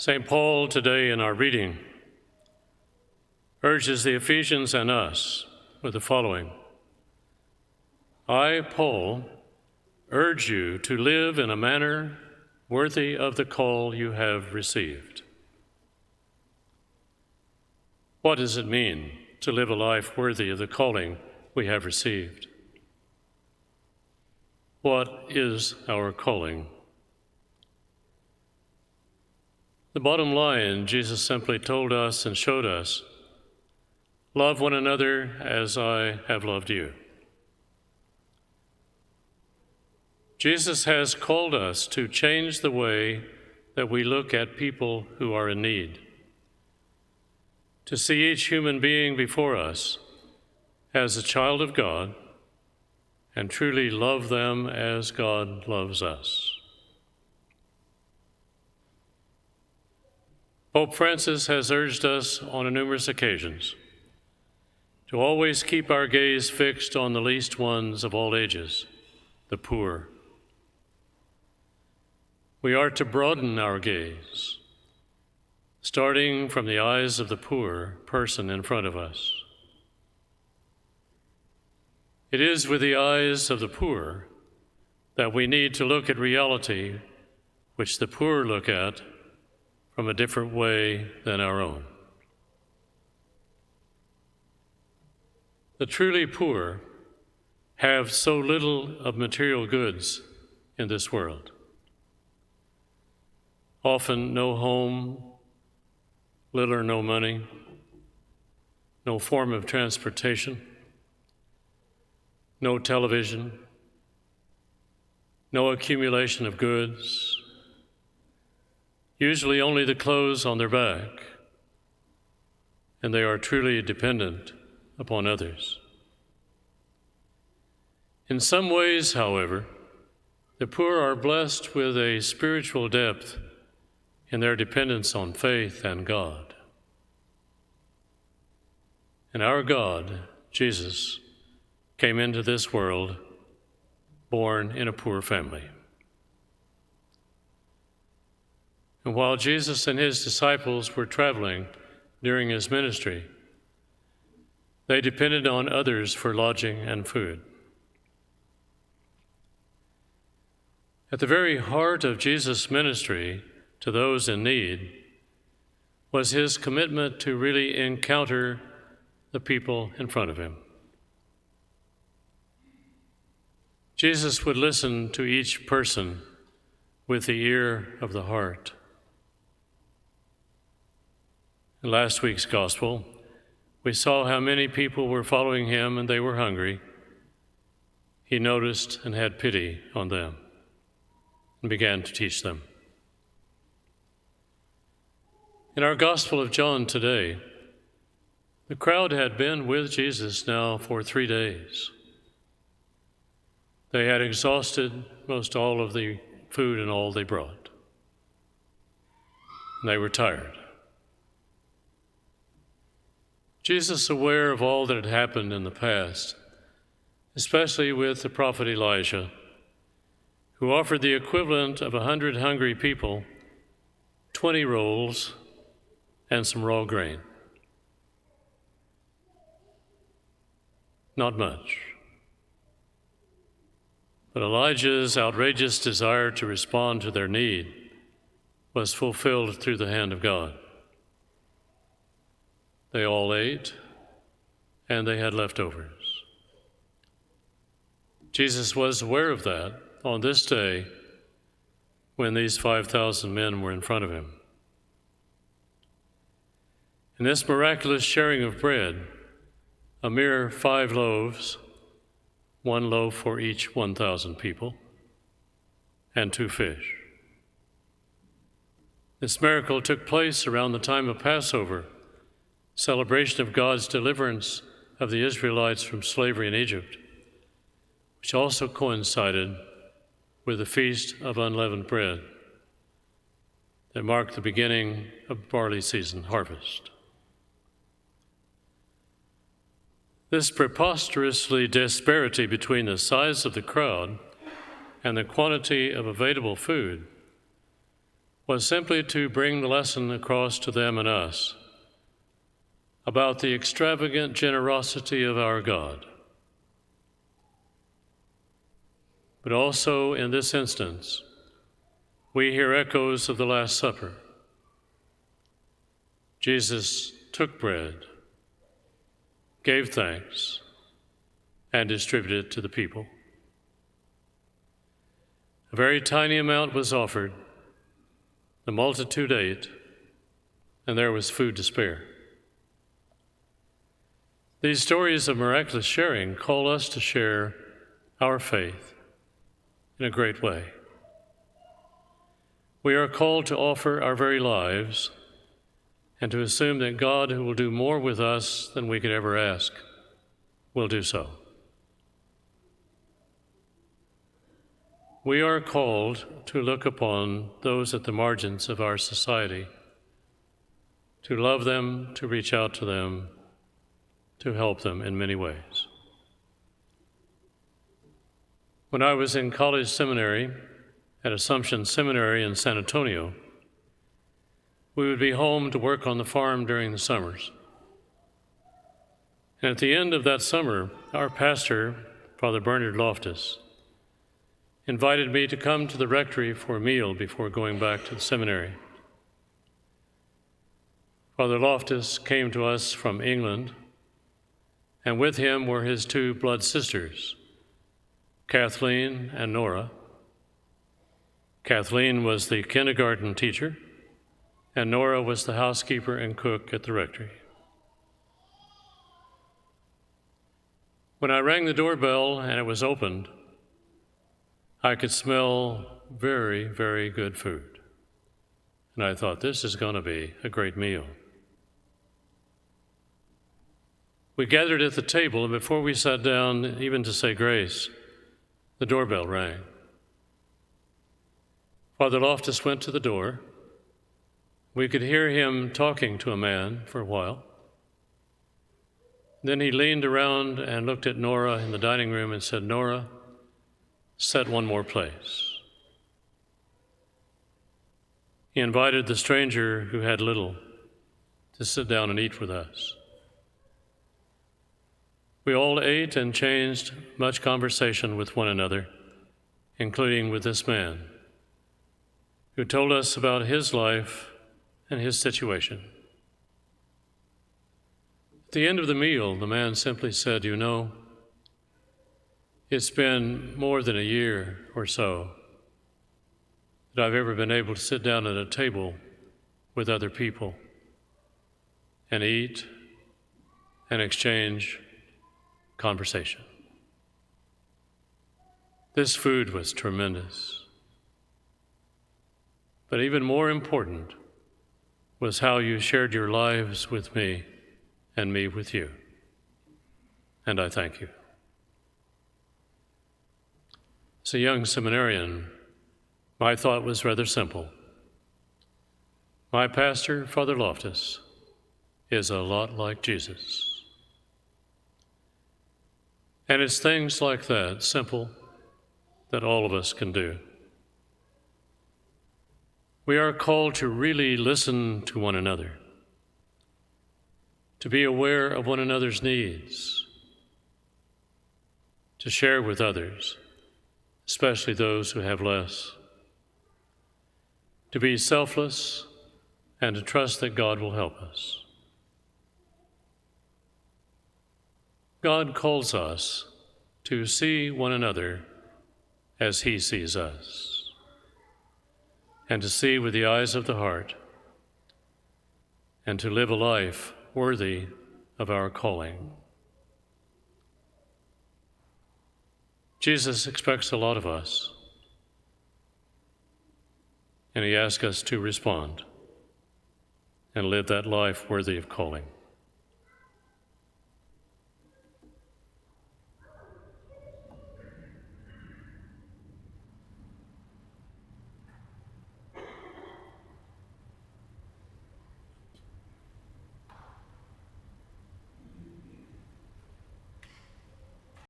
St. Paul today in our reading urges the Ephesians and us with the following: I, Paul, urge you to live in a manner worthy of the call you have received. What does it mean to live a life worthy of the calling we have received? What is our calling? The bottom line, Jesus simply told us and showed us, love one another as I have loved you. Jesus has called us to change the way that we look at people who are in need, to see each human being before us as a child of God and truly love them as God loves us. Pope Francis has urged us on numerous occasions to always keep our gaze fixed on the least ones of all ages, the poor. We are to broaden our gaze, starting from the eyes of the poor person in front of us. It is with the eyes of the poor that we need to look at reality which the poor look at from a different way than our own. The truly poor have so little of material goods in this world. Often no home, little or no money, no form of transportation, no television, no accumulation of goods, usually only the clothes on their back, and they are truly dependent upon others. In some ways, however, the poor are blessed with a spiritual depth in their dependence on faith and God. And our God, Jesus, came into this world born in a poor family. And while Jesus and his disciples were traveling during his ministry, they depended on others for lodging and food. At the very heart of Jesus' ministry to those in need was his commitment to really encounter the people in front of him. Jesus would listen to each person with the ear of the heart. In last week's gospel, we saw how many people were following him and they were hungry. He noticed and had pity on them and began to teach them. In our Gospel of John today, the crowd had been with Jesus now for 3 days. They had exhausted most all of the food and all they brought. And they were tired. Jesus, aware of all that had happened in the past, especially with the prophet Elijah, who offered the equivalent of 100 hungry people 20 rolls and some raw grain. Not much. But Elijah's outrageous desire to respond to their need was fulfilled through the hand of God. They all ate, and they had leftovers. Jesus was aware of that on this day when these 5,000 men were in front of him. In this miraculous sharing of bread, a mere 5 loaves, 1 loaf for each 1,000 people, and 2 fish. This miracle took place around the time of Passover, celebration of God's deliverance of the Israelites from slavery in Egypt, which also coincided with the Feast of Unleavened Bread that marked the beginning of barley season harvest. This preposterously disparity between the size of the crowd and the quantity of available food was simply to bring the lesson across to them and us about the extravagant generosity of our God. But also in this instance, we hear echoes of the Last Supper. Jesus took bread, gave thanks, and distributed it to the people. A very tiny amount was offered. The multitude ate, and there was food to spare. These stories of miraculous sharing call us to share our faith in a great way. We are called to offer our very lives and to assume that God, who will do more with us than we could ever ask, will do so. We are called to look upon those at the margins of our society, to love them, to reach out to them, to help them in many ways. When I was in college seminary at Assumption Seminary in San Antonio, we would be home to work on the farm during the summers. And at the end of that summer, our pastor, Father Bernard Loftus, invited me to come to the rectory for a meal before going back to the seminary. Father Loftus came to us from England, and with him were his two blood sisters, Kathleen and Nora. Kathleen was the kindergarten teacher, and Nora was the housekeeper and cook at the rectory. When I rang the doorbell and it was opened, I could smell very, very good food. And I thought, this is going to be a great meal. We gathered at the table, and before we sat down even to say grace, the doorbell rang. Father Loftus went to the door. We could hear him talking to a man for a while. Then he leaned around and looked at Nora in the dining room and said, "Nora, set one more place." He invited the stranger who had little to sit down and eat with us. We all ate and changed much conversation with one another, including with this man, who told us about his life and his situation. At the end of the meal, the man simply said, "You know, it's been more than a year or so that I've ever been able to sit down at a table with other people and eat and exchange conversation." This food was tremendous. But even more important was how you shared your lives with me and me with you. And I thank you. As a young seminarian, my thought was rather simple. My pastor, Father Loftus, is a lot like Jesus. And it's things like that, simple, that all of us can do. We are called to really listen to one another, to be aware of one another's needs, to share with others, especially those who have less, to be selfless, and to trust that God will help us. God calls us to see one another as He sees us, and to see with the eyes of the heart, and to live a life worthy of our calling. Jesus expects a lot of us, and He asks us to respond and live that life worthy of calling.